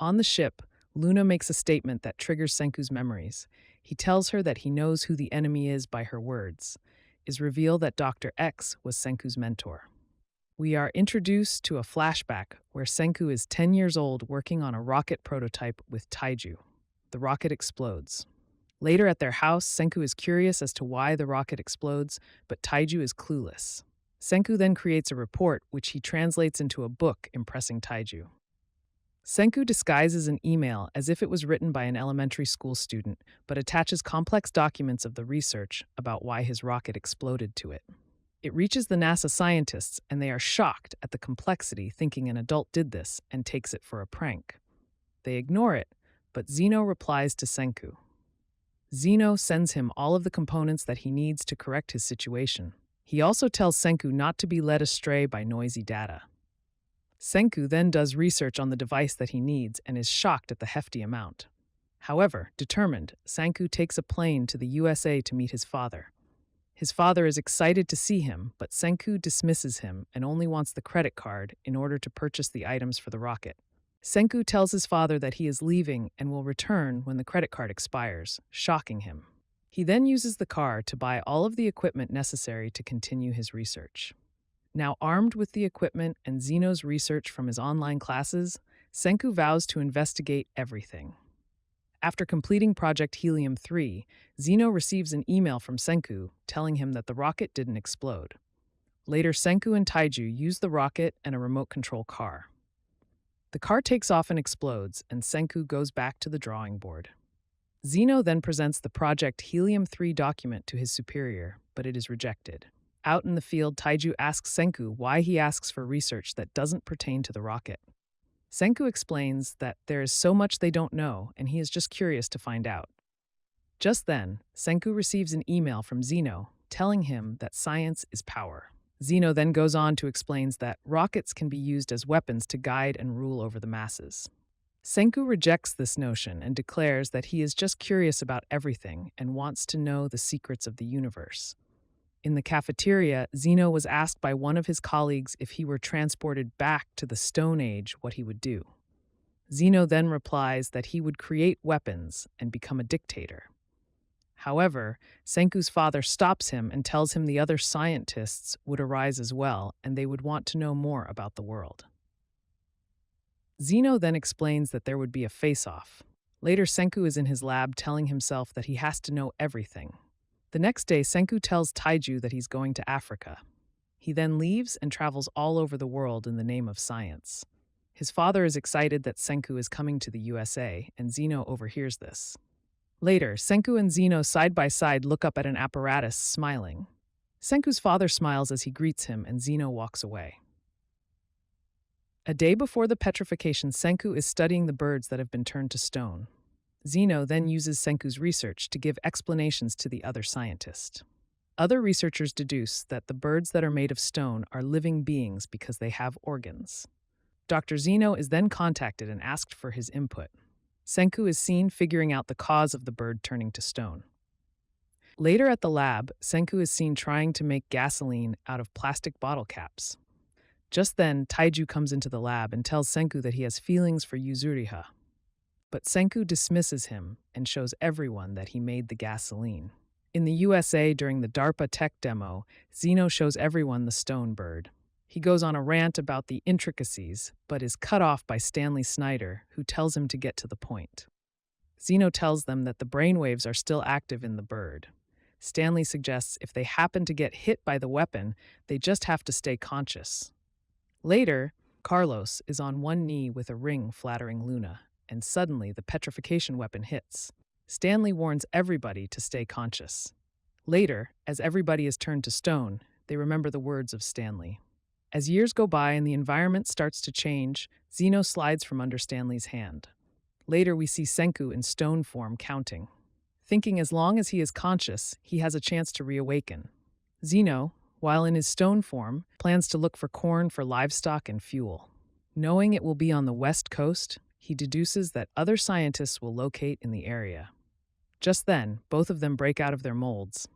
On the ship, Luna makes a statement that triggers Senku's memories. He tells her that he knows who the enemy is by her words. Is revealed that Dr. X was Senku's mentor. We are introduced to a flashback where Senku is 10 years old working on a rocket prototype with Taiju. The rocket explodes. Later at their house, Senku is curious as to why the rocket explodes, but Taiju is clueless. Senku then creates a report, which he translates into a book impressing Taiju. Senku disguises an email as if it was written by an elementary school student, but attaches complex documents of the research about why his rocket exploded to it. It reaches the NASA scientists, and they are shocked at the complexity, thinking an adult did this, and takes it for a prank. They ignore it, but Zeno replies to Senku. Zeno sends him all of the components that he needs to correct his situation. He also tells Senku not to be led astray by noisy data. Senku then does research on the device that he needs and is shocked at the hefty amount. However, determined, Senku takes a plane to the USA to meet his father. His father is excited to see him, but Senku dismisses him and only wants the credit card in order to purchase the items for the rocket. Senku tells his father that he is leaving and will return when the credit card expires, shocking him. He then uses the car to buy all of the equipment necessary to continue his research. Now armed with the equipment and Zeno's research from his online classes, Senku vows to investigate everything. After completing Project Helium-3, Zeno receives an email from Senku telling him that the rocket didn't explode. Later, Senku and Taiju use the rocket and a remote control car. The car takes off and explodes, and Senku goes back to the drawing board. Zeno then presents the Project Helium-3 document to his superior, but it is rejected. Out in the field, Taiju asks Senku why he asks for research that doesn't pertain to the rocket. Senku explains that there is so much they don't know, and he is just curious to find out. Just then, Senku receives an email from Zeno telling him that science is power. Zeno then goes on to explain that rockets can be used as weapons to guide and rule over the masses. Senku rejects this notion and declares that he is just curious about everything and wants to know the secrets of the universe. In the cafeteria, Zeno was asked by one of his colleagues if he were transported back to the Stone Age, what he would do. Zeno then replies that he would create weapons and become a dictator. However, Senku's father stops him and tells him the other scientists would arise as well and they would want to know more about the world. Zeno then explains that there would be a face-off. Later, Senku is in his lab telling himself that he has to know everything. The next day, Senku tells Taiju that he's going to Africa. He then leaves and travels all over the world in the name of science. His father is excited that Senku is coming to the USA, and Zeno overhears this. Later, Senku and Zeno side by side look up at an apparatus, smiling. Senku's father smiles as he greets him, and Zeno walks away. A day before the petrification, Senku is studying the birds that have been turned to stone. Zeno then uses Senku's research to give explanations to the other scientist. Other researchers deduce that the birds that are made of stone are living beings because they have organs. Dr. Zeno is then contacted and asked for his input. Senku is seen figuring out the cause of the bird turning to stone. Later at the lab, Senku is seen trying to make gasoline out of plastic bottle caps. Just then, Taiju comes into the lab and tells Senku that he has feelings for Yuzuriha. But Senku dismisses him and shows everyone that he made the gasoline. In the USA during the DARPA tech demo, Zeno shows everyone the stone bird. He goes on a rant about the intricacies, but is cut off by Stanley Snyder, who tells him to get to the point. Zeno tells them that the brainwaves are still active in the bird. Stanley suggests if they happen to get hit by the weapon, they just have to stay conscious. Later, Carlos is on one knee with a ring flattering Luna, and suddenly the petrification weapon hits. Stanley warns everybody to stay conscious. Later, as everybody is turned to stone, they remember the words of Stanley. As years go by and the environment starts to change, Zeno slides from under Stanley's hand. Later, we see Senku in stone form counting. Thinking as long as he is conscious, he has a chance to reawaken. Zeno, while in his stone form, plans to look for corn for livestock and fuel. Knowing it will be on the west coast, he deduces that other scientists will locate in the area. Just then, both of them break out of their molds.